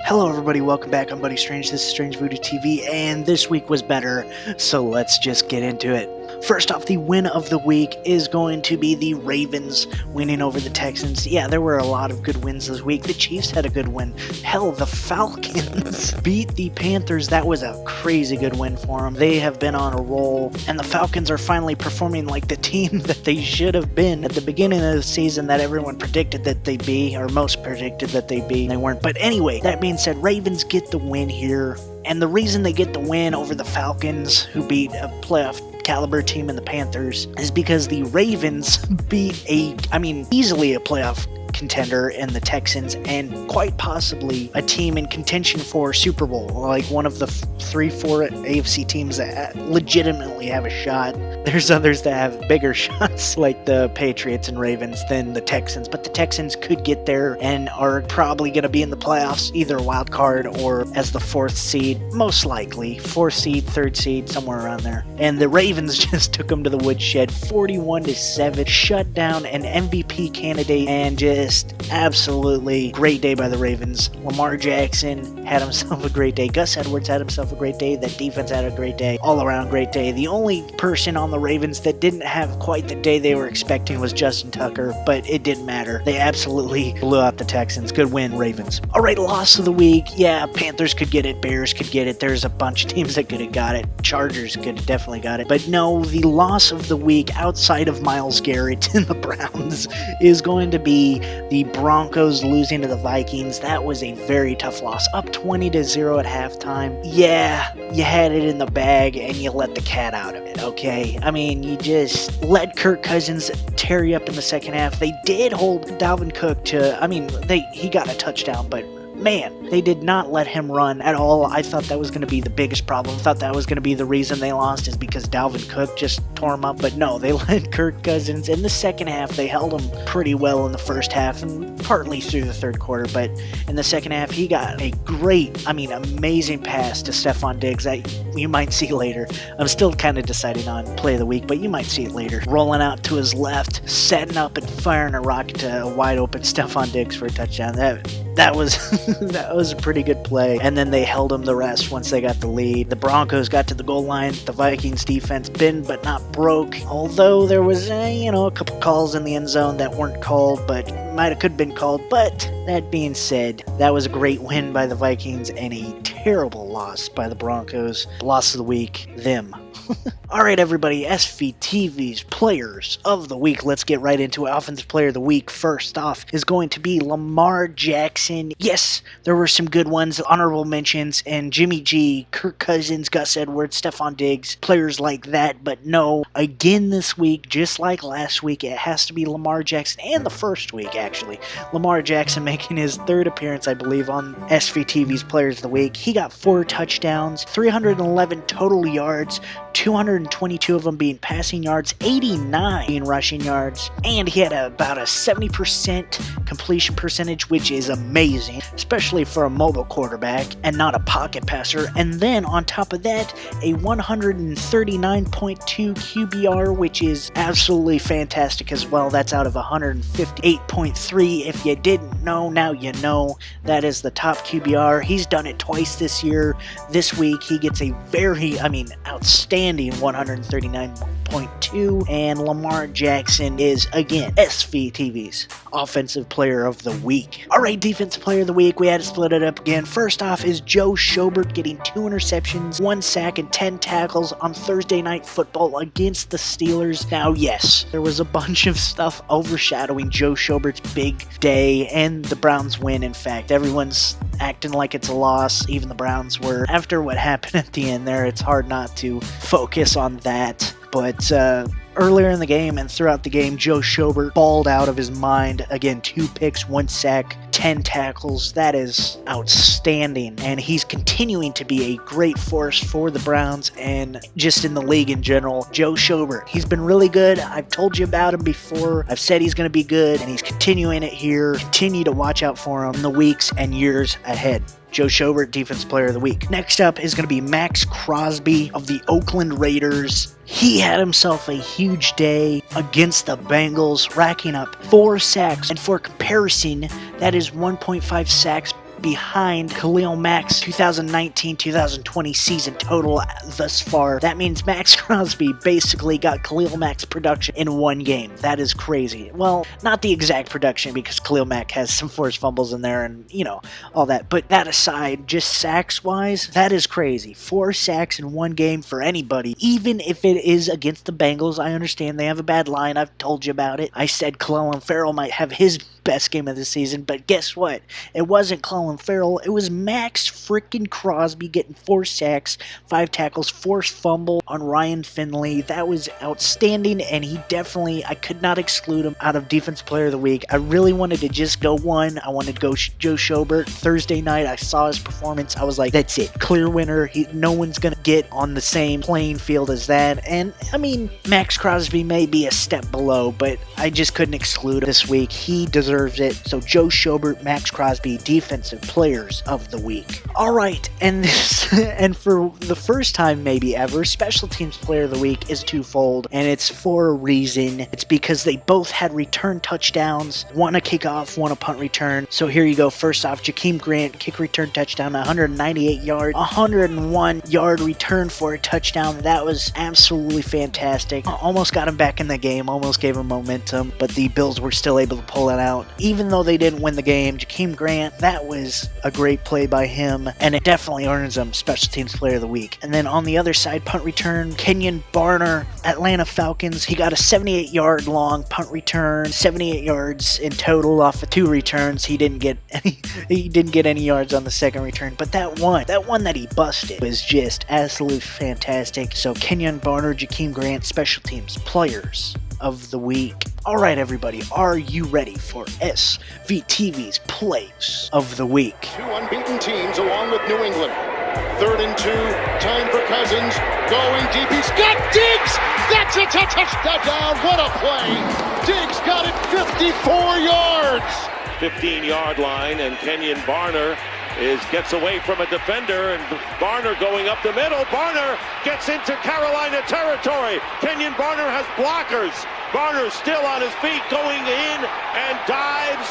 Hello everybody, welcome back. I'm Buddy Strange, this is StrangeVoodooTV, and this week was better, so let's just get into it. First off, the win of the week is going to be the Ravens winning over the Texans. Yeah, there were a lot of good wins this week. The Chiefs had a good win. Hell, the Falcons beat the Panthers. That was a crazy good win for them. They have been on a roll, and the Falcons are finally performing like the team that they should have been at the beginning of the season that everyone predicted that they'd be, or most predicted that they'd be, and they weren't. But anyway, that being said, Ravens get the win here, and the reason they get the win over the Falcons, who beat a playoff caliber team in the Panthers, is because the Ravens beat easily a playoff contender in the Texans, and quite possibly a team in contention for Super Bowl, like one of the 3-4 AFC teams that legitimately have a shot. There's others that have bigger shots, like the Patriots and Ravens, than the Texans, but the Texans could get there and are probably going to be in the playoffs, either wild card or as the 4th seed, most likely 4th seed, 3rd seed, somewhere around there. And the Ravens just took them to the woodshed, 41-7, shut down an MVP candidate, and just absolutely great day by the Ravens. Lamar Jackson had himself a great day. Gus Edwards had himself a great day. That defense had a great day. All around great day. The only person on the Ravens that didn't have quite the day they were expecting was Justin Tucker, but it didn't matter. They absolutely blew out the Texans. Good win, Ravens. All right, loss of the week. Yeah, Panthers could get it. Bears could get it. There's a bunch of teams that could have got it. Chargers could have definitely got it. But no, the loss of the week outside of Myles Garrett and the Browns is going to be the Broncos losing to the Vikings. That was a very tough loss. Up 20-0 at halftime. Yeah, you had it in the bag and you let the cat out of it, okay? I mean, you just let Kirk Cousins tear you up in the second half. They did hold Dalvin Cook to, he got a touchdown, but man, they did not let him run at all. I thought that was going to be the biggest problem. Thought that was going to be the reason they lost, is because Dalvin Cook just tore him up. But no, they let Kirk Cousins in the second half. They held him pretty well in the first half and partly through the third quarter. But in the second half, he got a amazing pass to Stephon Diggs that you might see later. I'm still kind of deciding on play of the week, but you might see it later. Rolling out to his left, setting up and firing a rocket to a wide open Stephon Diggs for a touchdown. That was that was a pretty good play. And then they held them the rest once they got the lead. The Broncos got to the goal line. The Vikings defense bent but not broke. Although there was a couple calls in the end zone that weren't called, but could have been called. But that being said, that was a great win by the Vikings and a terrible loss by the Broncos. Loss of the week, them. Alright everybody, SVTV's Players of the Week. Let's get right into it. Offensive Player of the Week, first off, is going to be Lamar Jackson. Yes, there were some good ones, honorable mentions, and Jimmy G, Kirk Cousins, Gus Edwards, Stephon Diggs, players like that. But no, again this week, just like last week, it has to be Lamar Jackson, and the first week actually. Lamar Jackson making his 3rd appearance, I believe, on SVTV's Players of the Week. He got 4 touchdowns, 311 total yards, 222 of them being passing yards, 89 being rushing yards, and he had about a 70% completion percentage, which is amazing, especially for a mobile quarterback and not a pocket passer. And then on top of that, a 139.2 QBR, which is absolutely fantastic as well. That's out of 158.3. If you didn't know, now you know. That is the top QBR. He's done it twice this year. This week, he gets a very, outstanding 139.2, and Lamar Jackson is, again, SVTV's Offensive Player of the Week. Alright, Defensive Player of the Week, we had to split it up again. First off is Joe Schobert getting 2 interceptions, 1 sack, and 10 tackles on Thursday Night Football against the Steelers. Now, yes, there was a bunch of stuff overshadowing Joe Schobert's big day and the Browns win. In fact, everyone's acting like it's a loss, even the Browns were. After what happened at the end there, it's hard not to focus on that. But earlier in the game and throughout the game, Joe Schobert balled out of his mind. Again, 2 picks, 1 sack, 10 tackles. That is outstanding. And he's continuing to be a great force for the Browns and just in the league in general. Joe Schobert, he's been really good. I've told you about him before. I've said he's going to be good, and he's continuing it here. Continue to watch out for him in the weeks and years ahead. Joe Schobert, Defensive Player of the Week. Next up is going to be Max Crosby of the Oakland Raiders. He had himself a huge day against the Bengals, racking up 4 sacks. And for comparison, that is 1.5 sacks behind Khalil Mack's 2019-2020 season total thus far. That means Max Crosby basically got Khalil Mack's production in one game. That is crazy. Well, not the exact production because Khalil Mack has some forced fumbles in there and, you know, all that. But that aside, just sacks-wise, that is crazy. 4 sacks in one game for anybody, even if it is against the Bengals. I understand they have a bad line. I've told you about it. I said Clelin Ferrell might have his best game of the season, but guess what? It wasn't Clelin Ferrell. It was Max freaking Crosby getting 4 sacks, 5 tackles, forced fumble on Ryan Finley. That was outstanding, and he definitely, I could not exclude him out of Defensive Player of the Week. I really wanted to just go one. I wanted to go Joe Schobert. Thursday night, I saw his performance. I was like, that's it. Clear winner. No one's going to get on the same playing field as that. And, I mean, Max Crosby may be a step below, but I just couldn't exclude him this week. He deserves it. So Joe Schobert, Max Crosby, Defensive Players of the Week. All right, and for the first time maybe ever, Special Teams Player of the Week is twofold, and it's for a reason. It's because they both had return touchdowns, one a kickoff, one a punt return. So here you go. First off, Jakeem Grant, kick return touchdown, 198 yards, 101 yard return for a touchdown. That was absolutely fantastic. Almost got him back in the game, almost gave him momentum, but the Bills were still able to pull it out. Even though they didn't win the game, Jakeem Grant, that was a great play by him, and it definitely earns him Special Teams Player of the Week. And then on the other side, punt return, Kenyon Barner, Atlanta Falcons. He got a 78-yard long punt return, 78 yards in total off of 2 returns. He didn't get any yards on the second return, but that one that he busted was just absolutely fantastic. So Kenyon Barner, Jakeem Grant, Special Teams Players of the Week. All right, everybody, are you ready for SVTV's Plays of the Week? 2 unbeaten teams along with New England. 3rd and 2, time for Cousins, going deep, he's got Diggs! That's a touchdown, what a play! Diggs got it 54 yards! 15-yard line, and Kenyon Barner gets away from a defender, and Barner going up the middle. Barner gets into Carolina territory. Kenyon Barner has blockers. Barner still on his feet, going in and dives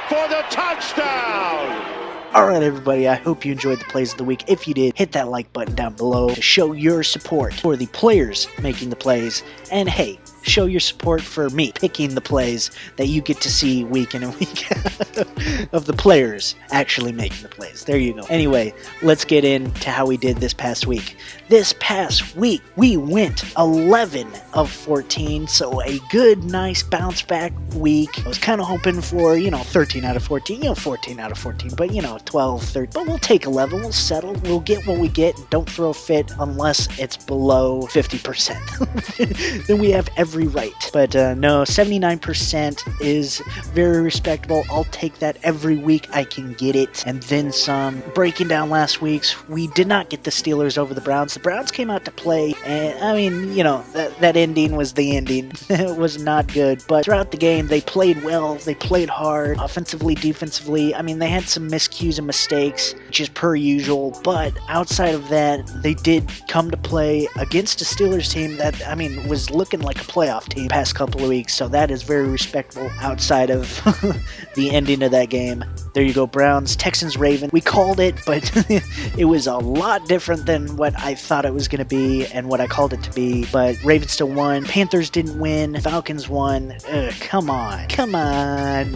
for the touchdown. All right, everybody, I hope you enjoyed the Plays of the Week. If you did, hit that like button down below to show your support for the players making the plays. And hey, show your support for me picking the plays that you get to see week in and week out of the players actually making the plays. There you go. Anyway, let's get into how we did this past week. This past week, we went 11 of 14, so a good, nice bounce back week. I was kind of hoping for, 13 out of 14, 14 out of 14, but, 12, 13. But we'll take 11, we'll settle, we'll get what we get, and don't throw a fit unless it's below 50%. Then we have every right. But no, 79% is very respectable. I'll take that every week I can get it, and then some. Breaking down last week's, we did not get the Steelers over the Browns. The Browns came out to play, and I mean, that ending was the ending. It was not good, but throughout the game, they played well, they played hard, offensively, defensively. I mean, they had some miscues and mistakes, which is per usual, but outside of that, they did come to play against a Steelers team that, I mean, was looking like a playoff team past couple of weeks, so that is very respectable outside of the ending of that game. There you go, Browns, Texans, Ravens. We called it, but it was a lot different than what I thought it was going to be and what I called it to be, but Ravens still won. Panthers didn't win. Falcons won. Come on.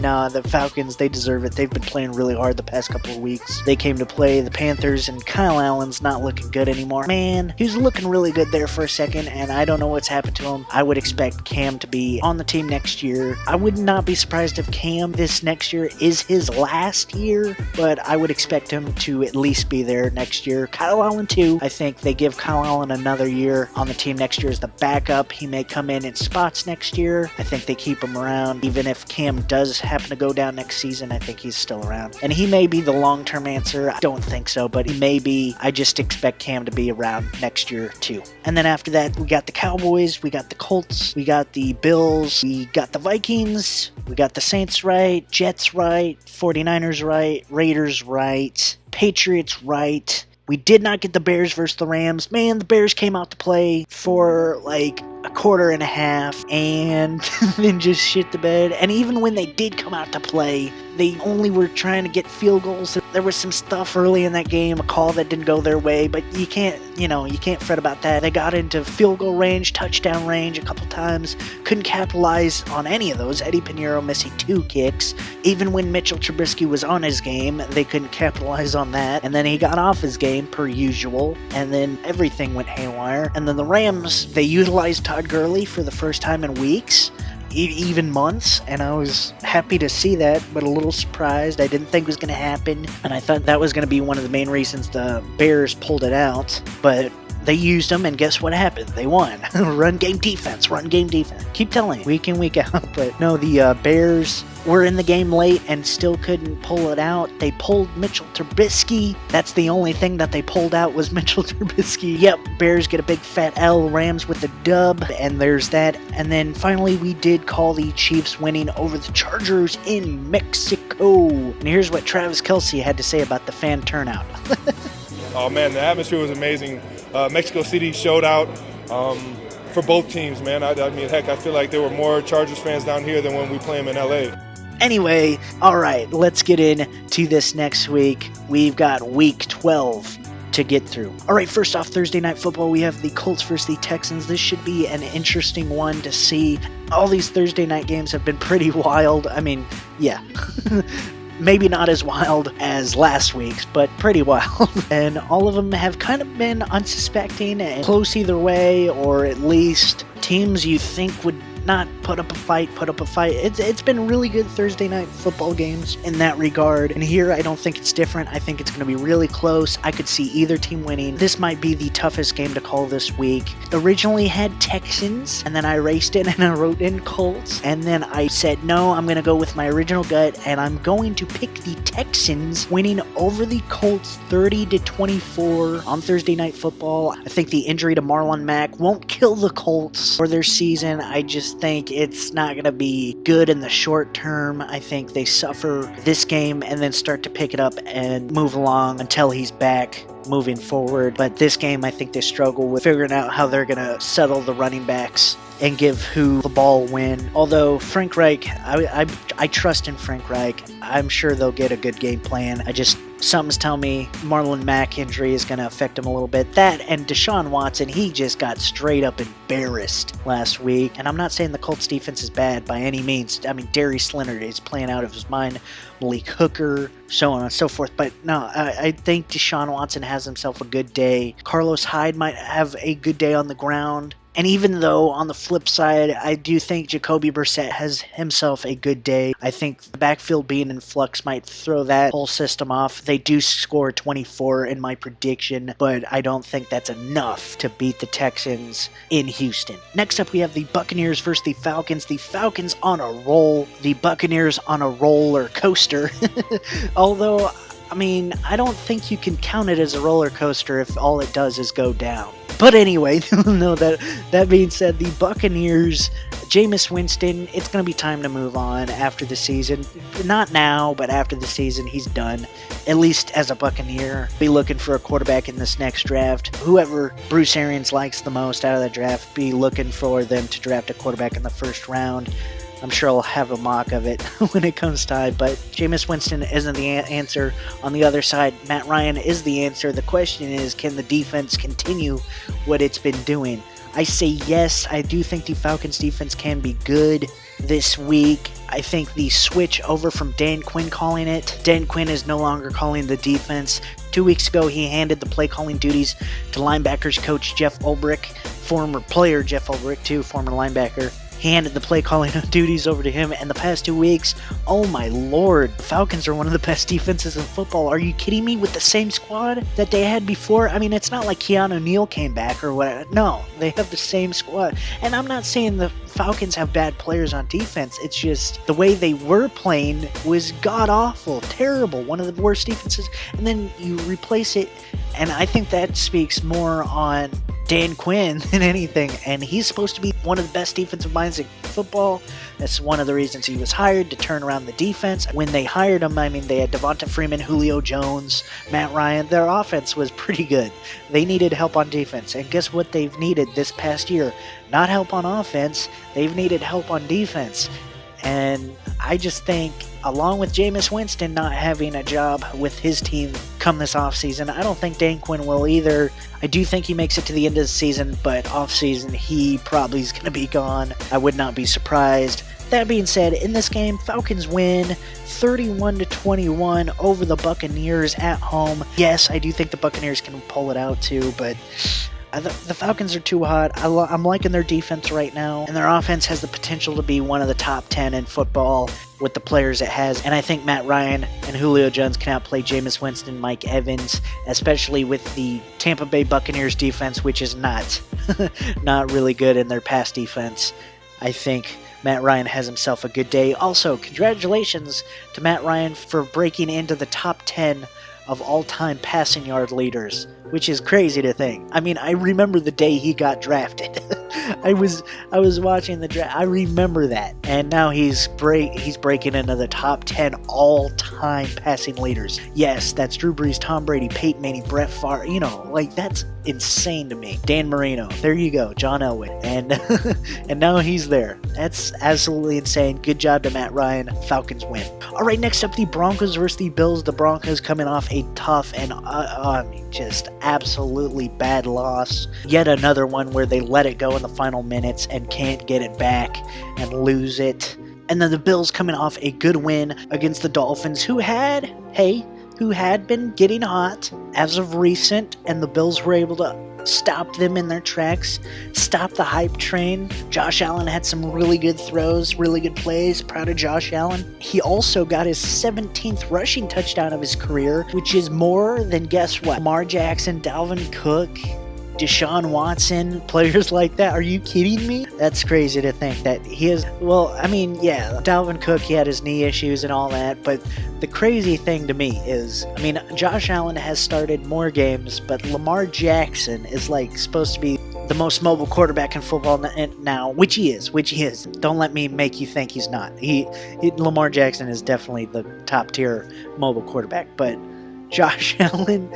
Nah, the Falcons, they deserve it. They've been playing really hard the past couple of weeks. They came to play the Panthers, and Kyle Allen's not looking good anymore. Man, he was looking really good there for a second, and I don't know what's happened to him. I would expect Cam to be on the team next year. I would not be surprised if Cam this next year is his last year, but I would expect him to at least be there next year. Kyle Allen too. I think they give Kyle Allen another year on the team next year as the backup. He may come in spots next year. I think they keep him around. Even if Cam does happen to go down next season, I think he's still around. And he may be the long-term answer. I don't think so, but he may be. I just expect Cam to be around next year too. And then after that, we got the Cowboys, we got the Colts, we got the Bills, we got the Vikings, we got the Saints right, Jets right, 49ers right, Raiders right, Patriots right. We did not get the Bears versus the Rams. Man, the Bears came out to play for like a quarter and a half and then just shit the bed. And even when they did come out to play, They only were trying to get field goals. There was some stuff early in that game, a call that didn't go their way, but you can't fret about that. They got into field goal range, touchdown range a couple times, couldn't capitalize on any of those. Eddie Pinheiro missing 2 kicks. Even when Mitchell Trubisky was on his game, they couldn't capitalize on that. And then he got off his game per usual, and then everything went haywire. And then the Rams, they utilized Todd Gurley for the first time in weeks, even months, and I was happy to see that, but a little surprised. I didn't think it was going to happen, and I thought that was going to be one of the main reasons the Bears pulled it out, but they used them, and guess what happened? They won. Run game defense. Keep telling you, week in, week out. But no, the Bears were in the game late and still couldn't pull it out. They pulled Mitchell Trubisky. That's the only thing that they pulled out was Mitchell Trubisky. Yep, Bears get a big fat L. Rams with the dub, and there's that. And then finally we did call the Chiefs winning over the Chargers in Mexico. And here's what Travis Kelce had to say about the fan turnout. Oh man, the atmosphere was amazing. Mexico City showed out for both teams, man. I mean, heck, I feel like there were more Chargers fans down here than when we play them in LA. Anyway, all right, let's get into this next week. We've got week 12 to get through. All right, first off, Thursday Night Football, we have the Colts versus the Texans. This should be an interesting one to see. All these Thursday night games have been pretty wild. I mean, yeah. Maybe not as wild as last week's, but pretty wild. And all of them have kind of been unsuspecting and close either way, or at least teams you think would not put up a fight. It's been really good Thursday night football games in that regard. And here, I don't think it's different. I think it's going to be really close. I could see either team winning. This might be the toughest game to call this week. Originally had Texans, and then I raced it and I wrote in Colts. And then I said, no, I'm going to go with my original gut, and I'm going to pick the Texans winning over the Colts 30-24 on Thursday night football. I think the injury to Marlon Mack won't kill the Colts for their season. I just think it's not going to be good in the short term. I think they suffer this game and then start to pick it up and move along until he's back moving forward. But this game, I think they struggle with figuring out how they're going to settle the running backs and give who the ball win. Although Frank Reich, I trust in Frank Reich. I'm sure they'll get a good game plan. Something's telling me Marlon Mack injury is going to affect him a little bit. That and Deshaun Watson, he just got straight up embarrassed last week. And I'm not saying the Colts defense is bad by any means. I mean, Darius Leonard is playing out of his mind. Malik Hooker, so on and so forth. But no, I think Deshaun Watson has himself a good day. Carlos Hyde might have a good day on the ground. And even though on the flip side, I do think Jacoby Brissett has himself a good day. I think the backfield being in flux might throw that whole system off. They do score 24 in my prediction, but I don't think that's enough to beat the Texans in Houston. Next up, we have the Buccaneers versus the Falcons. The Falcons on a roll. The Buccaneers on a roller coaster. Although, I mean, I don't think you can count it as a roller coaster if all it does is go down. But anyway, no, that being said, the Buccaneers, Jameis Winston, it's going to be time to move on after the season. Not now, but after the season, he's done. At least as a Buccaneer. Be looking for a quarterback in this next draft. Whoever Bruce Arians likes the most out of the draft, be looking for them to draft a quarterback in the first round. I'm sure I'll have a mock of it when it comes time, but Jameis Winston isn't the answer. On the other side, Matt Ryan is the answer. The question is, can the defense continue what it's been doing? I say yes. I do think the Falcons defense can be good this week. I think the switch over from Dan Quinn calling it. Dan Quinn is no longer calling the defense. 2 weeks ago, he handed the play calling duties to linebackers coach Jeff Ulbrich, former player Jeff Ulbrich too, former linebacker. He handed the play calling duties over to him, and the past 2 weeks, oh my lord, the Falcons are one of the best defenses in football. Are you kidding me? With the same squad that they had before? I mean, it's not like Keanu Neal came back or whatever. No, they have the same squad. And I'm not saying the Falcons have bad players on defense. It's just the way they were playing was god-awful, terrible, one of the worst defenses. And then you replace it, and I think that speaks more on Dan Quinn than anything, and he's supposed to be one of the best defensive minds in football. That's one of the reasons he was hired, to turn around the defense. When they hired him, I mean, they had Devonta Freeman, Julio Jones, Matt Ryan. Their offense was pretty good. They needed help on defense, and guess what they've needed this past year? Not help on offense, they've needed help on defense. And I just think, along with Jameis Winston not having a job with his team come this offseason, I don't think Dan Quinn will either. I do think he makes it to the end of the season, but offseason he probably is going to be gone. I would not be surprised. That being said, in this game, Falcons win 31-21 over the Buccaneers at home. Yes, I do think the Buccaneers can pull it out too, but the Falcons are too hot. I'm liking their defense right now, and their offense has the potential to be one of the top 10 in football with the players it has. And I think Matt Ryan and Julio Jones can outplay Jameis Winston, Mike Evans, especially with the Tampa Bay Buccaneers defense, which is not really good in their pass defense. I think Matt Ryan has himself a good day. Also, congratulations to Matt Ryan for breaking into the top 10 of all-time passing yard leaders, which is crazy to think. I mean, I remember the day he got drafted. I was watching the draft. I remember that, and now he's breaking into the top 10 all-time passing leaders. Yes, that's Drew Brees, Tom Brady, Peyton Manning, Brett Favre. You know, like, that's insane to me. Dan Marino, there you go, John Elway, and and now he's there. That's absolutely insane. Good job to Matt Ryan. Falcons win. All right, next up, the Broncos versus the Bills. The Broncos coming off a tough and just absolutely bad loss. Yet another one where they let it go in the final minutes and can't get it back and lose it. And then the Bills coming off a good win against the Dolphins, who had been getting hot as of recent, and the Bills were able to stop them in their tracks, stop the hype train. Josh Allen had some really good throws, really good plays. Proud of Josh Allen. He also got his 17th rushing touchdown of his career, which is more than, guess what, Lamar Jackson, Dalvin Cook, Deshaun Watson, players like that. Are you kidding me? That's crazy to think that he is. Well, I mean, yeah, Dalvin Cook, he had his knee issues and all that, but the crazy thing to me is, I mean, Josh Allen has started more games, but Lamar Jackson is like supposed to be the most mobile quarterback in football now, which he is. Don't let me make you think he's not. Lamar Jackson is definitely the top tier mobile quarterback, but Josh Allen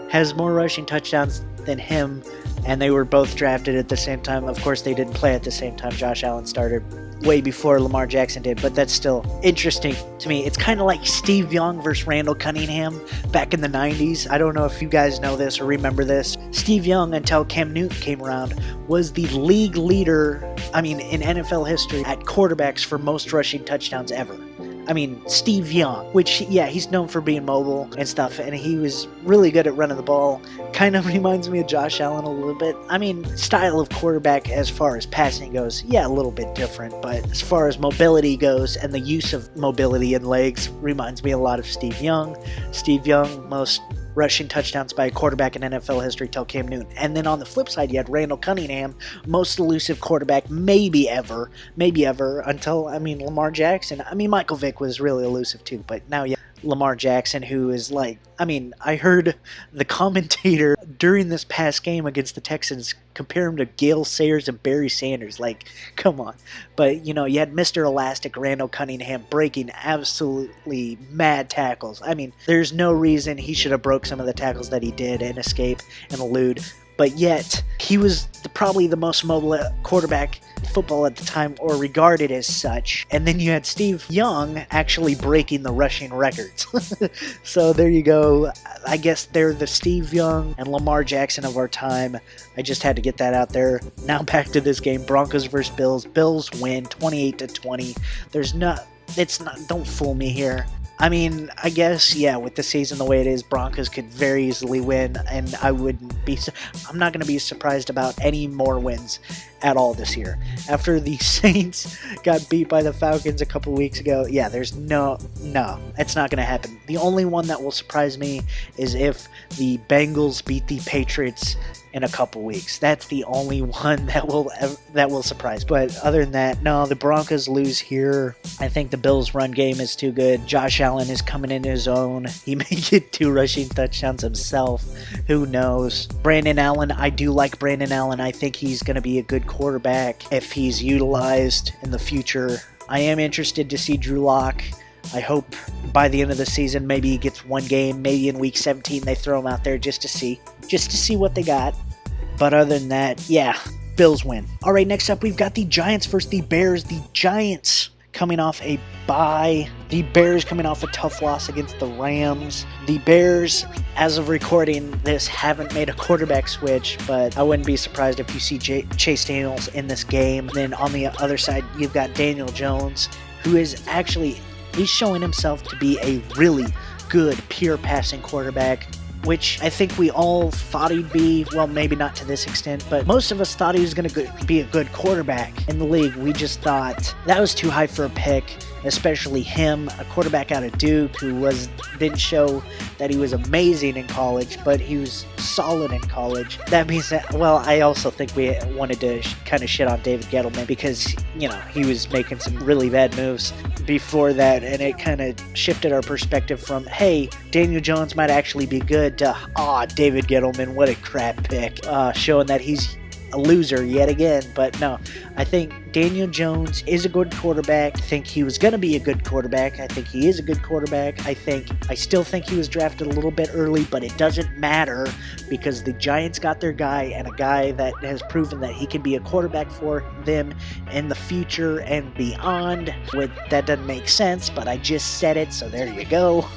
has more rushing touchdowns than him, and they were both drafted at the same time. Of course, they didn't play at the same time. Josh Allen started way before Lamar Jackson did, but that's still interesting to me. It's kind of like Steve Young versus Randall Cunningham back in the 90s. I don't know if you guys know this or remember this. Steve Young, until Cam Newton came around, was the league leader, in NFL history at quarterbacks for most rushing touchdowns ever. Steve Young, which, yeah, he's known for being mobile and stuff, and he was really good at running the ball. Kind of reminds me of Josh Allen a little bit. Style of quarterback as far as passing goes, yeah, a little bit different, but as far as mobility goes and the use of mobility in legs, reminds me a lot of Steve Young. Steve Young, most rushing touchdowns by a quarterback in NFL history till Cam Newton. And then on the flip side, you had Randall Cunningham, most elusive quarterback maybe ever, until, Lamar Jackson. Michael Vick was really elusive too, but now you have Lamar Jackson, who is like, I heard the commentator during this past game against the Texans compare him to Gale Sayers and Barry Sanders. Like, come on. But, you had Mr. Elastic Randall Cunningham breaking absolutely mad tackles. There's no reason he should have broke some of the tackles that he did and escape and elude. But yet, he was probably the most mobile quarterback in football at the time, or regarded as such. And then you had Steve Young actually breaking the rushing records. So there you go. I guess they're the Steve Young and Lamar Jackson of our time. I just had to get that out there. Now back to this game. Broncos versus Bills. Bills win 28-20. Don't fool me here. I guess, yeah, with the season the way it is, Broncos could very easily win, and I'm not going to be surprised about any more wins at all this year. After the Saints got beat by the Falcons a couple weeks ago, yeah, there's no, it's not going to happen. The only one that will surprise me is if the Bengals beat the Patriots in a couple weeks. That's the only one that will surprise. But other than that, no, the Broncos lose here. I think the Bills' run game is too good. Josh Allen is coming into his own. He may get 2 rushing touchdowns himself. Who knows? Brandon Allen, I do like Brandon Allen. I think he's going to be a good quarterback if he's utilized in the future. I am interested to see Drew Lock. I hope by the end of the season, maybe he gets one game. Maybe in week 17 they throw him out there just to see what they got. But other than that, yeah, Bills win. All right, next up we've got the Giants versus the Bears. The Giants coming off a bye. The Bears coming off a tough loss against the Rams. The Bears, as of recording this, haven't made a quarterback switch, but I wouldn't be surprised if you see Chase Daniels in this game. Then on the other side, you've got Daniel Jones, who is actually, he's showing himself to be a really good pure passing quarterback, which I think we all thought he'd be. Well, maybe not to this extent, but most of us thought he was going to be a good quarterback in the league. We just thought that was too high for a pick, especially him, a quarterback out of Duke who didn't show that he was amazing in college, but he was solid in college. That being said, well, I also think we wanted to kind of shit on David Gettleman because, you know, he was making some really bad moves before that, and it kind of shifted our perspective from, hey, Daniel Jones might actually be good, to, David Gettleman, what a crap pick, showing that he's a loser yet again. But no, I think Daniel Jones is a good quarterback. I think he was going to be a good quarterback. I think he is a good quarterback. I still think he was drafted a little bit early, but it doesn't matter because the Giants got their guy, and a guy that has proven that he can be a quarterback for them in the future and beyond. That doesn't make sense, but I just said it, so there you go.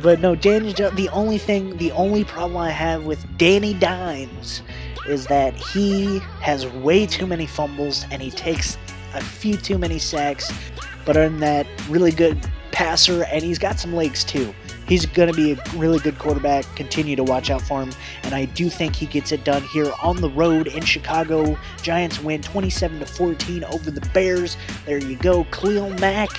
But no, Daniel Jones, the only problem I have with Danny Dimes is that he has way too many fumbles and he takes a few too many sacks, but other than that, really good passer, and he's got some legs too. He's going to be a really good quarterback. Continue to watch out for him, and I do think he gets it done here on the road in Chicago. Giants win 27-14 over the Bears. There you go. Khalil Mack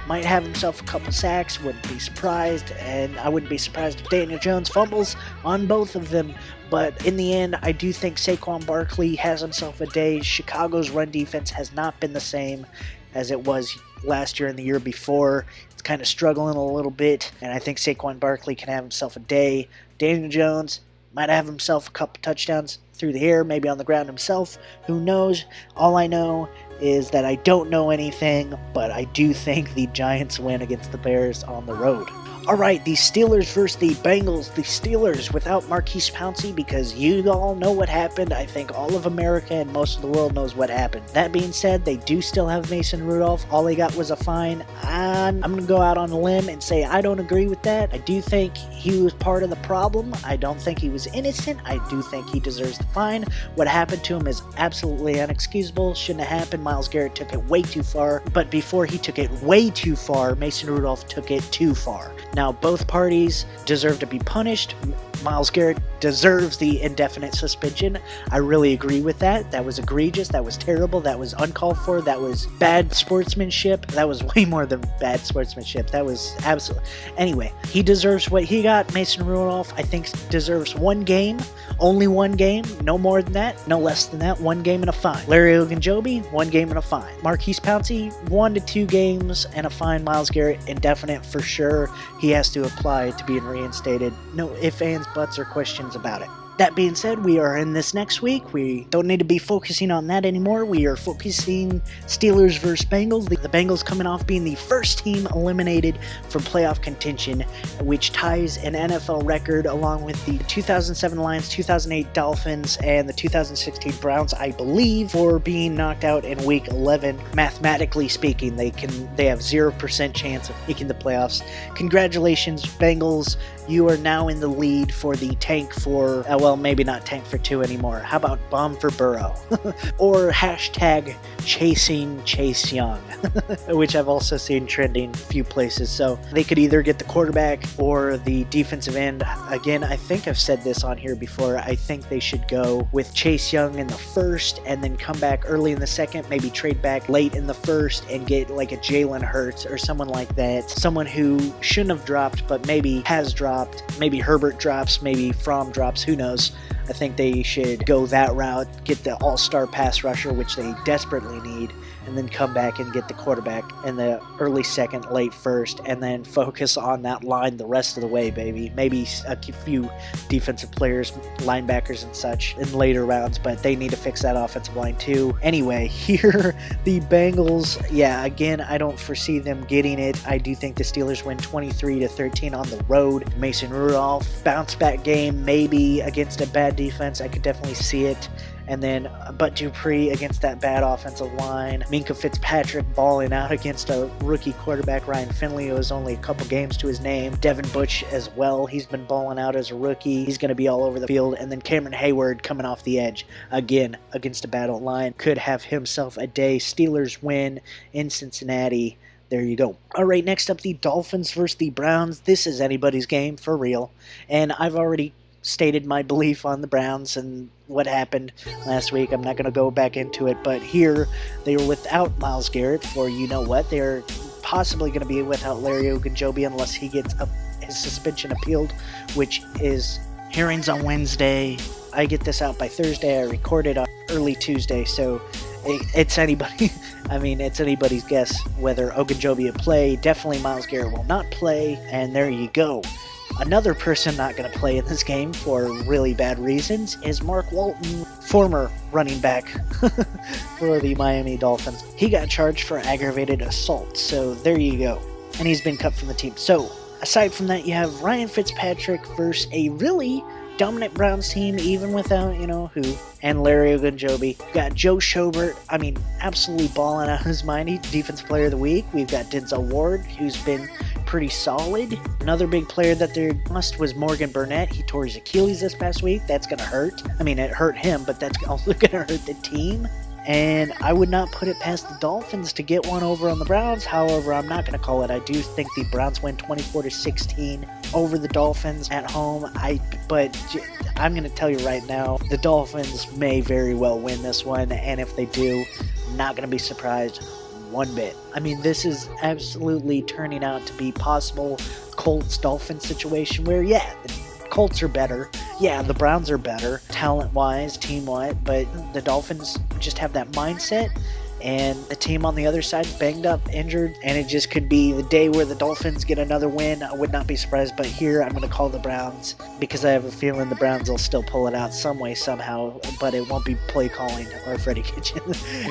might have himself a couple sacks. Wouldn't be surprised, and I wouldn't be surprised if Daniel Jones fumbles on both of them. But in the end, I do think Saquon Barkley has himself a day. Chicago's run defense has not been the same as it was last year and the year before. It's kind of struggling a little bit, and I think Saquon Barkley can have himself a day. Daniel Jones might have himself a couple touchdowns through the air, maybe on the ground himself. Who knows? All I know is that I don't know anything, but I do think the Giants win against the Bears on the road. Alright, the Steelers versus the Bengals. The Steelers without Marquise Pouncey, because you all know what happened. I think all of America and most of the world knows what happened. That being said, they do still have Mason Rudolph. All they got was a fine. I'm going to go out on a limb and say I don't agree with that. I do think he was part of the problem. I don't think he was innocent. I do think he deserves the fine. What happened to him is absolutely inexcusable. Shouldn't have happened. Myles Garrett took it way too far. But before he took it way too far, Mason Rudolph took it too far. Now, both parties deserve to be punished. Myles Garrett deserves the indefinite suspension. I really agree with that. That was egregious. That was terrible. That was uncalled for. That was bad sportsmanship. That was way more than bad sportsmanship. That was absolutely... Anyway, he deserves what he got. Mason Rudolph, I think, deserves 1 game. Only 1 game. No more than that. No less than that. 1 game and a fine. Larry Ogunjobi, 1 game and a fine. Marquise Pouncey, 1 to 2 games and a fine. Myles Garrett, indefinite for sure. He has to apply to being reinstated. No ifs, ands, buts, or questions about it. That being said, we are in this next week. We don't need to be focusing on that anymore. We are focusing Steelers versus Bengals. The Bengals coming off being the first team eliminated from playoff contention, which ties an NFL record along with the 2007 Lions, 2008 Dolphins, and the 2016 Browns, I believe, for being knocked out in Week 11. Mathematically speaking, they have 0% chance of making the playoffs. Congratulations, Bengals. You are now in the lead for the tank for, well, maybe not tank for 2 anymore. How about bomb for Burrow? Or hashtag chasing Chase Young, which I've also seen trending a few places. So they could either get the quarterback or the defensive end. Again, I think I've said this on here before. I think they should go with Chase Young in the first and then come back early in the second, maybe trade back late in the first and get like a Jalen Hurts or someone like that. Someone who shouldn't have dropped, but maybe has dropped. Maybe Herbert drops, maybe Fromm drops, who knows. I think they should go that route, get the all-star pass rusher, which they desperately need, and then come back and get the quarterback in the early second, late first, and then focus on that line the rest of the way, baby. Maybe a few defensive players, linebackers and such in later rounds, but they need to fix that offensive line too. Anyway, here, the Bengals, yeah, again, I don't foresee them getting it. I do think the Steelers win 23-13 on the road. Mason Rudolph, bounce back game, maybe against a bad defense. I could definitely see it. And then, but Dupree against that bad offensive line. Minkah Fitzpatrick balling out against a rookie quarterback, Ryan Finley, who has only a couple games to his name. Devin Butch as well. He's been balling out as a rookie. He's going to be all over the field. And then Cameron Hayward coming off the edge again against a bad line. Could have himself a day. Steelers win in Cincinnati. There you go. All right, next up, the Dolphins versus the Browns. This is anybody's game for real. And I've already stated my belief on the Browns and what happened last week. I'm not going to go back into it, but here they were without Myles Garrett for you know what. They're possibly going to be without Larry Ogunjobi unless he gets his suspension appealed, which is hearings on Wednesday. I get this out by Thursday. I record it on early Tuesday, so it's anybody. I mean, it's anybody's guess whether Ogunjobi will play. Definitely Myles Garrett will not play, and there you go. Another person not going to play in this game for really bad reasons is Mark Walton, former running back for the Miami Dolphins. He got charged for aggravated assault, so there you go. And he's been cut from the team. So, aside from that, you have Ryan Fitzpatrick versus a really dominant Browns team, even without, and Larry Ogunjobi. We've got Joe Schobert, absolutely balling out of his mind. He's Defensive Player of the Week. We've got Denzel Ward, who's been pretty solid. Another big player that they lost was Morgan Burnett. He tore his Achilles this past week. That's going to hurt. It hurt him, but that's also going to hurt the team. And I would not put it past the Dolphins to get one over on the Browns. However, I'm not going to call it. I do think the Browns win 24-16 over the Dolphins at home. But I'm going to tell you right now, the Dolphins may very well win this one. And if they do, I'm not going to be surprised one bit. This is absolutely turning out to be possible Colts-Dolphins situation where, the Colts are better. Yeah, the Browns are better, talent-wise, team-wise, but the Dolphins just have that mindset, and the team on the other side is banged up, injured, and it just could be the day where the Dolphins get another win. I would not be surprised, but here I'm going to call the Browns because I have a feeling the Browns will still pull it out some way, somehow, but it won't be play calling or Freddie Kitchen.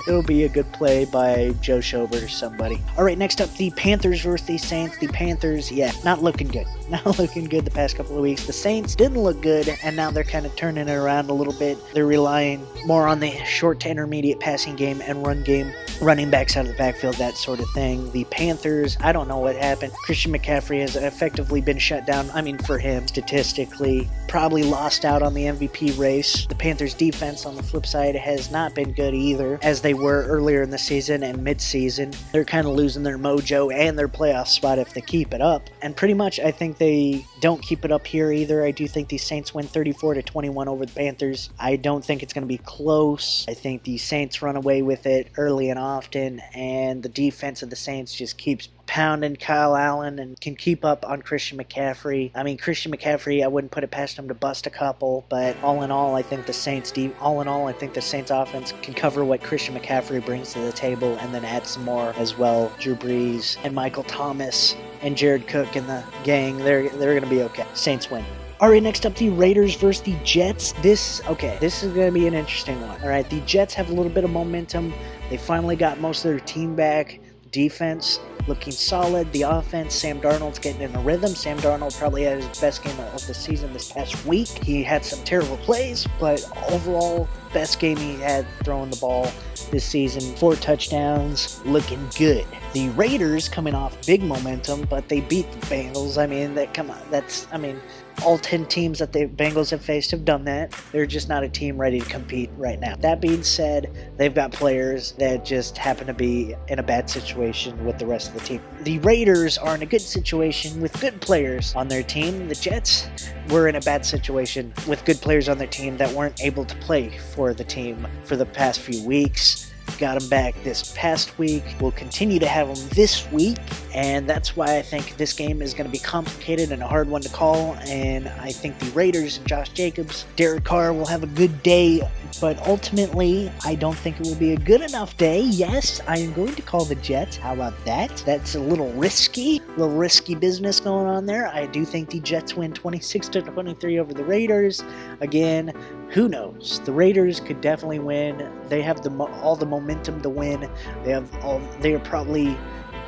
It'll be a good play by Joe Schobert or somebody. All right, next up, the Panthers versus the Saints. The Panthers, not looking good. Not looking good the past couple of weeks. The Saints didn't look good, and now they're kind of turning it around a little bit. They're relying more on the short to intermediate passing game and run game, running backs out of the backfield, that sort of thing. The Panthers, I don't know what happened. Christian McCaffrey has effectively been shut down. For him, statistically, probably lost out on the MVP race. The Panthers defense, on the flip side, has not been good either, as they were earlier in the season and mid-season. They're kind of losing their mojo and their playoff spot if they keep it up. And pretty much, I think they don't keep it up here either. I do think the Saints win 34-21 over the Panthers. I don't think it's going to be close. I think the Saints run away with it early and often, and the defense of the Saints just keeps pounding Kyle Allen and can keep up on Christian McCaffrey. Christian McCaffrey, I wouldn't put it past him to bust a couple, but all in all, I think the Saints offense can cover what Christian McCaffrey brings to the table and then add some more as well. Drew Brees and Michael Thomas and Jared Cook and the gang, they're going to be okay. Saints win. All right, next up, the Raiders versus the Jets. This is going to be an interesting one. All right, the Jets have a little bit of momentum. They finally got most of their team back. Defense looking solid. The offense, Sam Darnold's getting in a rhythm. Sam Darnold probably had his best game of the season this past week. He had some terrible plays, but overall, best game he had throwing the ball this season. 4 touchdowns, looking good. The Raiders coming off big momentum, but they beat the Bengals. All 10 teams that the Bengals have faced have done that. They're just not a team ready to compete right now. That being said, they've got players that just happen to be in a bad situation with the rest of the team. The Raiders are in a good situation with good players on their team. The Jets were in a bad situation with good players on their team that weren't able to play for the team for the past few weeks. Got him back this past week. We'll continue to have him this week, and that's why I think this game is going to be complicated and a hard one to call, and I think the Raiders and Josh Jacobs, Derek Carr will have a good day, but ultimately, I don't think it will be a good enough day. Yes, I am going to call the Jets. How about that? That's a little risky business going on there. I do think the Jets win 26-23 over the Raiders. Again, who knows? The Raiders could definitely win. They have all the momentum to win. They are probably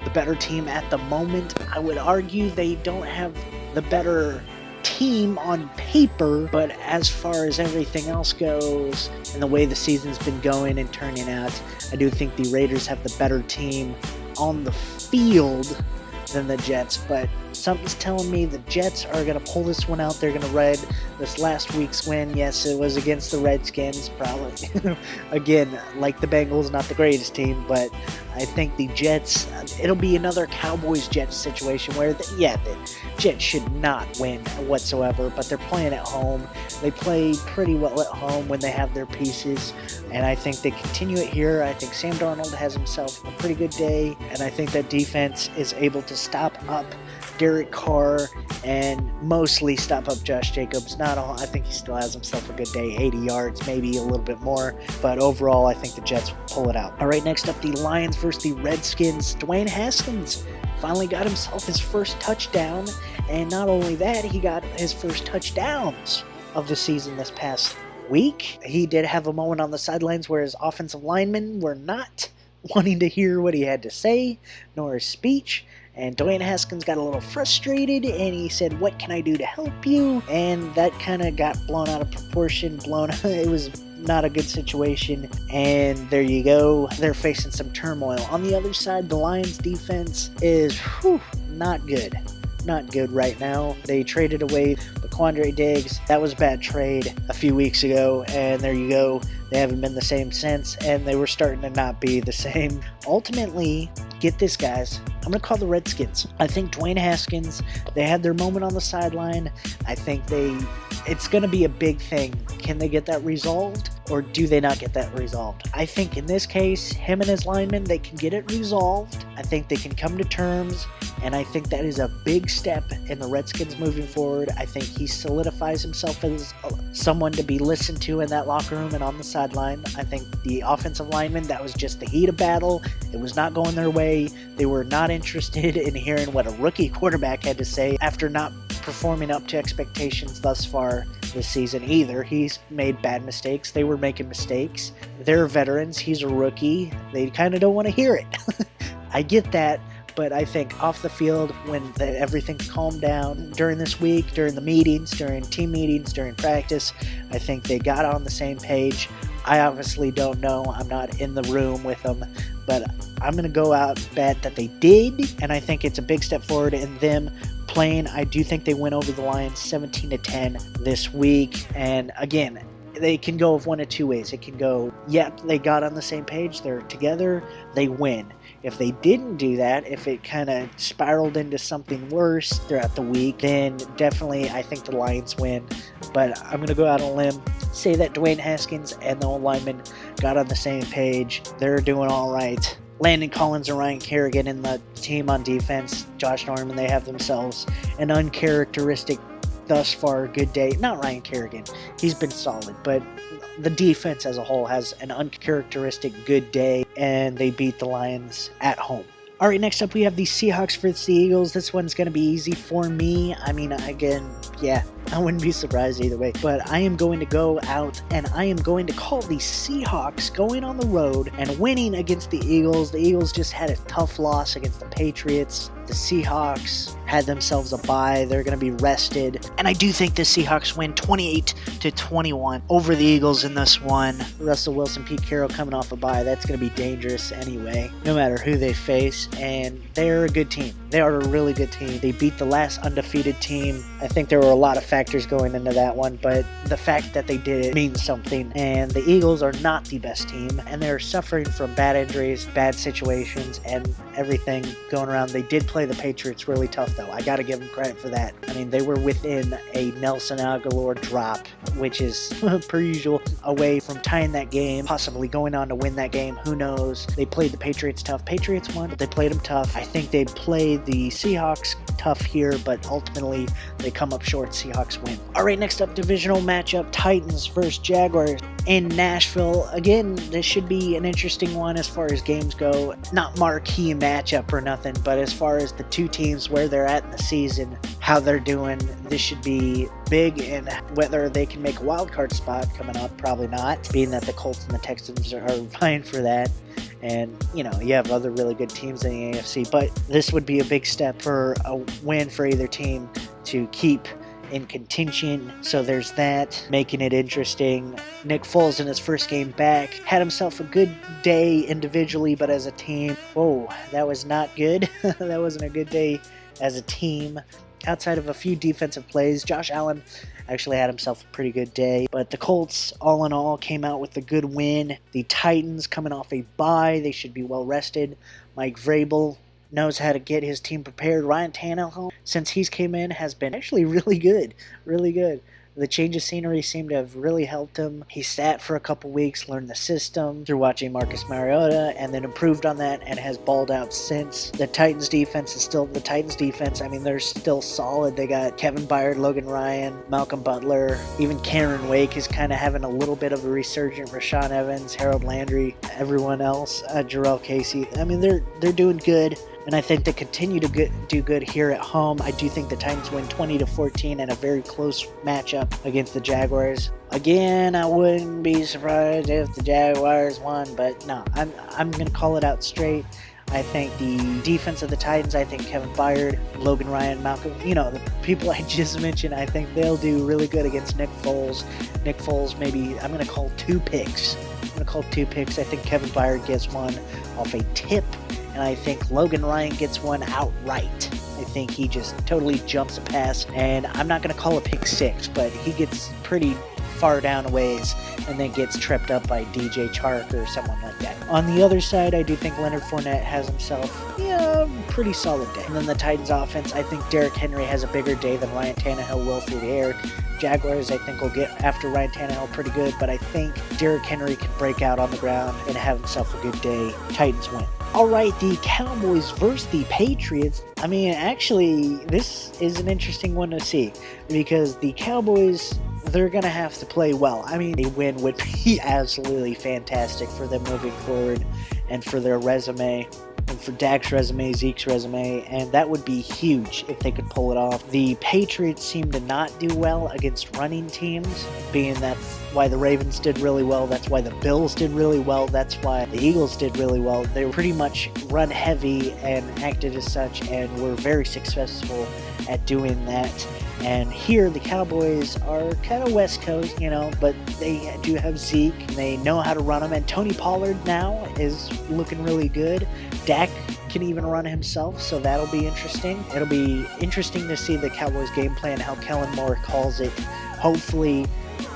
the better team at the moment. I would argue they don't have the better team on paper, but as far as everything else goes and the way the season's been going and turning out, I do think the Raiders have the better team on the field than the Jets, but something's telling me the Jets are going to pull this one out. They're going to ride this last week's win. Yes, it was against the Redskins, probably. Again, like the Bengals, not the greatest team, but I think the Jets, it'll be another Cowboys-Jets situation where, the Jets should not win whatsoever, but they're playing at home. They play pretty well at home when they have their pieces, and I think they continue it here. I think Sam Darnold has himself a pretty good day, and I think that defense is able to stop up Derek Carr and mostly stop up Josh Jacobs. Not all, I think he still has himself a good day, 80 yards, maybe a little bit more, but overall I think the Jets will pull it out. All right, next up, the Lions versus the Redskins. Dwayne Haskins finally got himself his first touchdown, and not only that, he got his first touchdowns of the season this past week. He did have a moment on the sidelines where his offensive linemen were not wanting to hear what he had to say, nor his speech. And Dwayne Haskins got a little frustrated, and he said, "What can I do to help you?" And that kind of got blown out of proportion. It was not a good situation. And there you go. They're facing some turmoil. On the other side, the Lions defense is not good. Not good right now. They traded away Quandre Diggs. That was a bad trade a few weeks ago, and there you go. They haven't been the same since, and they were starting to not be the same. Ultimately, get this, guys, I'm going to call the Redskins. I think Dwayne Haskins, they had their moment on the sideline. I think it's going to be a big thing. Can they get that resolved, or do they not get that resolved? I think in this case, him and his linemen, they can get it resolved. I think they can come to terms, and I think that is a big step in the Redskins moving forward. I think he solidifies himself as someone to be listened to in that locker room and on the sideline. I think the offensive linemen, that was just the heat of battle. It was not going their way. They were not interested in hearing what a rookie quarterback had to say after not performing up to expectations thus far this season either. He's made bad mistakes. They were making mistakes. They're veterans. He's a rookie. They kind of don't want to hear it. I get that. But I think off the field, when everything calmed down during this week, during the meetings, during team meetings, during practice, I think they got on the same page. I obviously don't know. I'm not in the room with them. But I'm going to go out and bet that they did. And I think it's a big step forward in them playing. I do think they went over the Lions 17-10 this week. And again, they can go of one of two ways. It can go, yep, they got on the same page. They're together. They win. If they didn't do that, if it kind of spiraled into something worse throughout the week, then definitely I think the Lions win. But I'm going to go out on a limb, say that Dwayne Haskins and the old linemen got on the same page. They're doing all right. Landon Collins and Ryan Kerrigan in the team on defense, Josh Norman, they have themselves an uncharacteristic, thus far, good day. Not Ryan Kerrigan. He's been solid, but the defense as a whole has an uncharacteristic good day, and they beat the Lions at home. All right, next up we have the Seahawks versus the Eagles. This one's going to be easy for me. I mean, again, yeah, I wouldn't be surprised either way. But I am going to go out and I am going to call the Seahawks going on the road and winning against the Eagles. The Eagles just had a tough loss against the Patriots. The Seahawks had themselves a bye. They're going to be rested. And I do think the Seahawks win 28-21 over the Eagles in this one. Russell Wilson, Pete Carroll coming off a bye. That's going to be dangerous anyway, no matter who they face. And they're a good team. They are a really good team. They beat the last undefeated team. I think there were a lot of factors going into that one, but the fact that they did it means something. And the Eagles are not the best team, and they're suffering from bad injuries, bad situations, and everything going around. They did play the Patriots really tough, though. I got to give them credit for that. I mean, they were within a Nelson Aguilar drop, which is, per usual, away from tying that game, possibly going on to win that game. Who knows? They played the Patriots tough. Patriots won, but they played them tough. I think they played the Seahawks tough here, but ultimately they come up short. Seahawks win. All right, next up, divisional matchup, Titans versus Jaguars in Nashville. Again, this should be an interesting one as far as games go. Not marquee matchup or nothing, but as far as the two teams, where they're at in the season, how they're doing, this should be big. And whether they can make a wild card spot coming up, probably not, being that the Colts and the Texans are vying for that. And, you know, you have other really good teams in the AFC, but this would be a big step for a win for either team to keep in contention, so there's that, making it interesting. Nick Foles in his first game back had himself a good day individually, but as a team, whoa, that was not good. That wasn't a good day as a team. Outside of a few defensive plays, Josh Allen actually had himself a pretty good day. But the Colts, all in all, came out with a good win. The Titans coming off a bye, they should be well rested. Mike Vrabel knows how to get his team prepared. Ryan Tannehill, since he's came in, has been actually really good. Really good. The change of scenery seemed to have really helped him. He sat for a couple weeks, learned the system through watching Marcus Mariota, and then improved on that and has balled out since. The Titans defense is still the Titans defense. I mean, they're still solid. They got Kevin Byard, Logan Ryan, Malcolm Butler. Even Karen Wake is kind of having a little bit of a resurgent. Rashaan Evans, Harold Landry, everyone else, Jarrell Casey. I mean, they're doing good. And I think they continue to do good here at home. I do think the Titans win 20-14 in a very close matchup against the Jaguars. Again, I wouldn't be surprised if the Jaguars won, but no, I'm going to call it out straight. I think the defense of the Titans, I think Kevin Byard, Logan Ryan, Malcolm, the people I just mentioned, I think they'll do really good against Nick Foles. Nick Foles, maybe, I'm going to call 2 picks. I think Kevin Byard gets one off a tip. And I think Logan Ryan gets one outright. I think he just totally jumps a pass. And I'm not going to call a pick 6, but he gets pretty far down a ways and then gets tripped up by DJ Chark or someone like that. On the other side, I do think Leonard Fournette has himself a pretty solid day. And then the Titans offense, I think Derrick Henry has a bigger day than Ryan Tannehill will through the air. Jaguars, I think, will get after Ryan Tannehill pretty good, but I think Derrick Henry can break out on the ground and have himself a good day. Titans win. All right, the Cowboys versus the Patriots. I mean, actually, this is an interesting one to see because the Cowboys, they're going to have to play well. I mean, a win would be absolutely fantastic for them moving forward and for their resume. And for Dak's resume, Zeke's resume, and that would be huge if they could pull it off. The Patriots seem to not do well against running teams, being that's why the Ravens did really well, that's why the Bills did really well, that's why the Eagles did really well. They were pretty much run heavy and acted as such and were very successful at doing that. And here the Cowboys are kind of West Coast, but they do have Zeke. And they know how to run him. And Tony Pollard now is looking really good. Dak can even run himself, so that'll be interesting. It'll be interesting to see the Cowboys game plan, how Kellen Moore calls it. Hopefully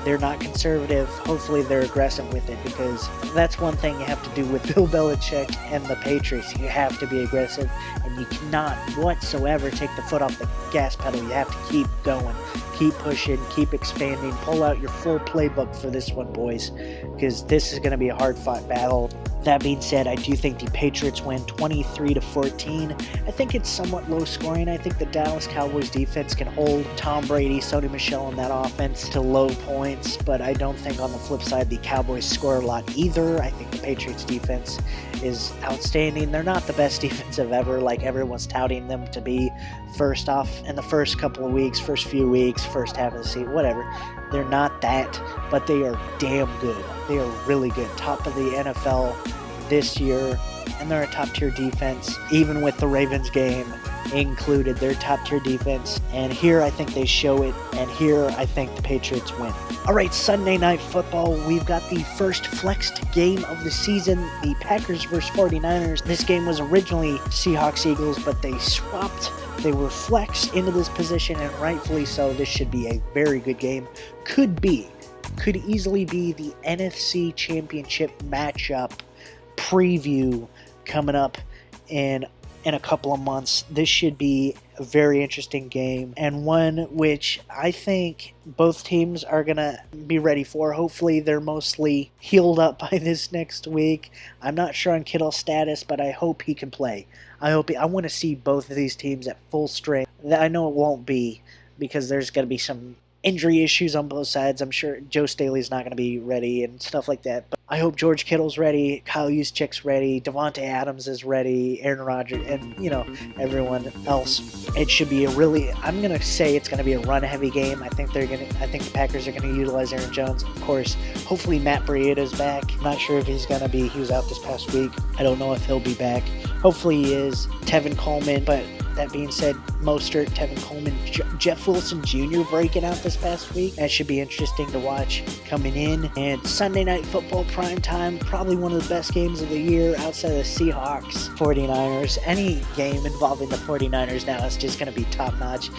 they're not conservative. Hopefully they're aggressive with it, because that's one thing you have to do with Bill Belichick and the Patriots. You have to be aggressive, and you cannot whatsoever take the foot off the gas pedal. You have to keep going, keep pushing, keep expanding, pull out your full playbook for this one, boys, because this is going to be a hard-fought battle. That being said, I do think the Patriots win 23-14. I think it's somewhat low scoring. I think the Dallas Cowboys defense can hold Tom Brady, Sony Michel in that offense to low points, but I don't think on the flip side the Cowboys score a lot either. I think the Patriots defense is outstanding. They're not the best defensive ever, like everyone's touting them to be. First off, in the first couple of weeks, first few weeks, first half of the season, whatever. They're not that, but they are damn good. They are really good. Top of the NFL this year, and they're a top-tier defense, even with the Ravens game included. They're top-tier defense, and here I think they show it, and here I think the Patriots win. All right, Sunday Night Football, we've got the first flexed game of the season, the Packers versus 49ers. This game was originally Seahawks-Eagles, but they swapped. They were flexed into this position, and rightfully so. This should be a very good game. Could easily be the NFC Championship matchup preview coming up in a couple of months. This should be a very interesting game, and one which I think both teams are going to be ready for. Hopefully they're mostly healed up by this next week. I'm not sure on Kittle's status, but I hope he can play. I want to see both of these teams at full strength. I know it won't be, because there's going to be some injury issues on both sides. I'm sure Joe Staley's not going to be ready and stuff like that. But I hope George Kittle's ready, Kyle Juszczyk's ready, Devontae Adams is ready, Aaron Rodgers, and everyone else. It should be I'm going to say it's going to be a run-heavy game. I think the Packers are going to utilize Aaron Jones. Of course, hopefully Matt Breida's back. I'm not sure if he's going to be. He was out this past week. I don't know if he'll be back. Hopefully he is. Tevin Coleman, but That being said, Mostert, Tevin Coleman, Jeff Wilson Jr. breaking out this past week. That should be interesting to watch coming in. And Sunday Night Football primetime, probably one of the best games of the year outside of the Seahawks, 49ers. Any game involving the 49ers now is just going to be top-notch,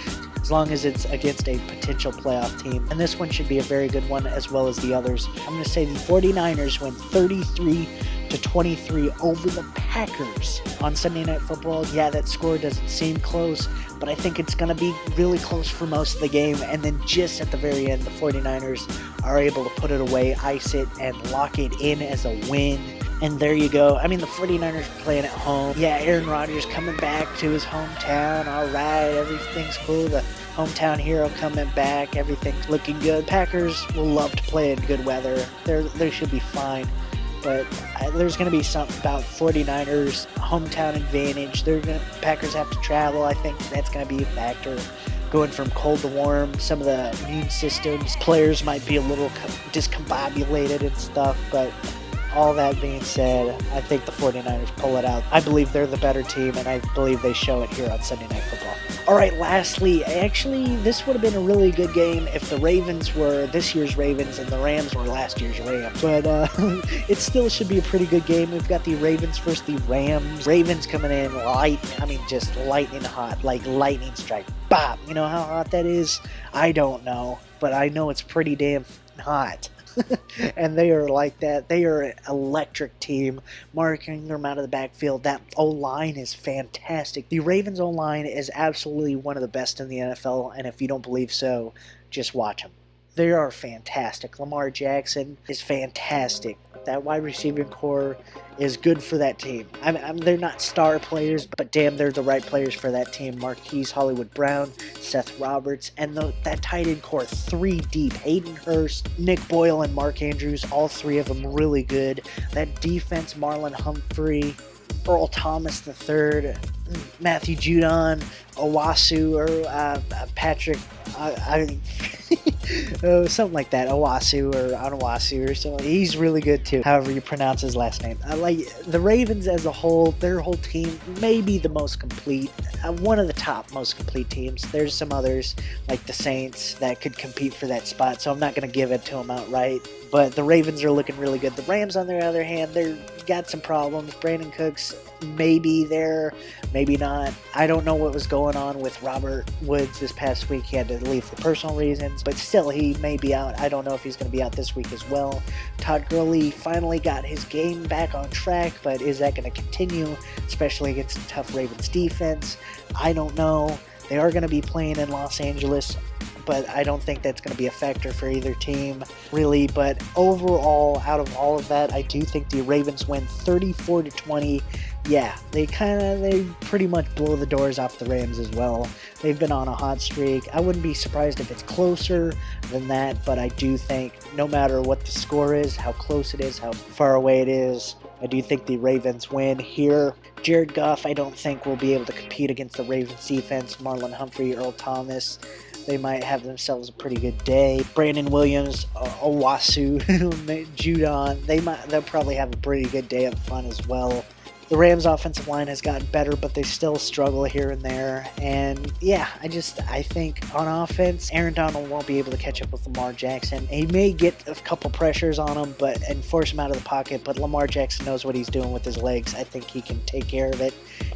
as long as it's against a potential playoff team. And this one should be a very good one, as well as the others. I'm going to say the 49ers win 33-23 over the Packers on Sunday Night Football. Yeah, that score doesn't seem close, but I think it's going to be really close for most of the game. And then just at the very end, the 49ers are able to put it away, ice it, and lock it in as a win. And there you go. I mean, the 49ers are playing at home. Yeah, Aaron Rodgers coming back to his hometown. All right, everything's cool. The hometown hero coming back. Everything's looking good. Packers will love to play in good weather. They should be fine. But there's going to be something about 49ers hometown advantage. Packers have to travel. I think that's going to be a factor. Going from cold to warm, some of the immune systems, players might be a little discombobulated and stuff, but all that being said, I think the 49ers pull it out. I believe they're the better team, and I believe they show it here on Sunday Night Football. All right, lastly, actually, this would have been a really good game if the Ravens were this year's Ravens and the Rams were last year's Rams. But it still should be a pretty good game. We've got the Ravens versus the Rams. Ravens coming in just lightning hot, like lightning strike. Bop! You know how hot that is? I don't know, but I know it's pretty damn hot. And they are like that. They are an electric team. Mark Ingram out of the backfield. That O-line is fantastic. The Ravens O-line is absolutely one of the best in the NFL, and if you don't believe so, just watch them. They are fantastic. Lamar Jackson is fantastic. That wide receiving core is good for that team. They're not star players, but damn, they're the right players for that team. Marquise Hollywood Brown, Seth Roberts, and that tight end core, 3 deep. Hayden Hurst, Nick Boyle, and Mark Andrews, all 3 of them really good. That defense, Marlon Humphrey, Earl Thomas III, Matthew Judon, Owasu, or Patrick, something like that, Owasu or Onawasu or something. He's really good too, however you pronounce his last name. Like the Ravens as a whole, their whole team may be the most complete, one of the top most complete teams. There's some others like the Saints that could compete for that spot, so I'm not going to give it to them outright. But the Ravens are looking really good. The Rams, on the other hand, they've got some problems. Brandon Cooks maybe there, maybe not. I don't know what was going on with Robert Woods this past week. He had to leave for personal reasons, but still, he may be out. I don't know if he's going to be out this week as well. Todd Gurley finally got his game back on track, but is that going to continue, especially against the tough Ravens defense? I don't know. They are going to be playing in Los Angeles, but I don't think that's going to be a factor for either team, really. But overall, out of all of that, I do think the Ravens win 34-20. Yeah, they pretty much blow the doors off the Rams as well. They've been on a hot streak. I wouldn't be surprised if it's closer than that, but I do think no matter what the score is, how close it is, how far away it is, I do think the Ravens win here. Jared Goff, I don't think will be able to compete against the Ravens defense. Marlon Humphrey, Earl Thomas, they might have themselves a pretty good day. Brandon Williams, Owasu, Judon, they'll probably have a pretty good day up front as well. The Rams' offensive line has gotten better, but they still struggle here and there. And yeah, I think on offense, Aaron Donald won't be able to catch up with Lamar Jackson. He may get a couple pressures on him and force him out of the pocket, but Lamar Jackson knows what he's doing with his legs. I think he can take care of it,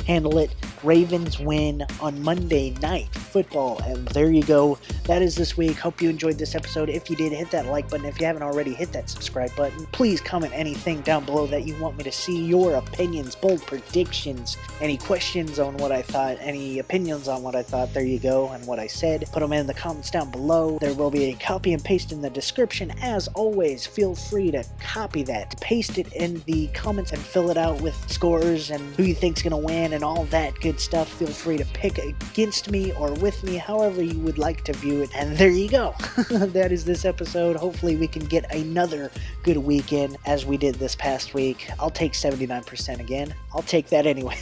handle it. Ravens win on Monday Night Football. And there you go. That is this week. Hope you enjoyed this episode. If you did, hit that like button. If you haven't already, hit that subscribe button. Please comment anything down below that you want me to see. Your opinions, bold predictions, any questions on what I thought, any opinions on what I thought, there you go, and what I said. Put them in the comments down below. There will be a copy and paste in the description. As always, feel free to copy that, paste it in the comments, and fill it out with scores and who you think's going to win and all that good stuff. Feel free to pick against me or with me, however you would like to view it. And there you go. That is this episode. Hopefully we can get another good weekend as we did this past week. I'll take 79% again. I'll take that anyway.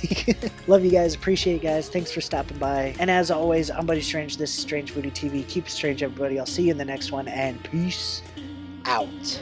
Love you guys. Appreciate you guys. Thanks for stopping by. And as always, I'm Buddy Strange. This is StrangeVoodooTV. Keep it strange, everybody. I'll see you in the next one, and peace out.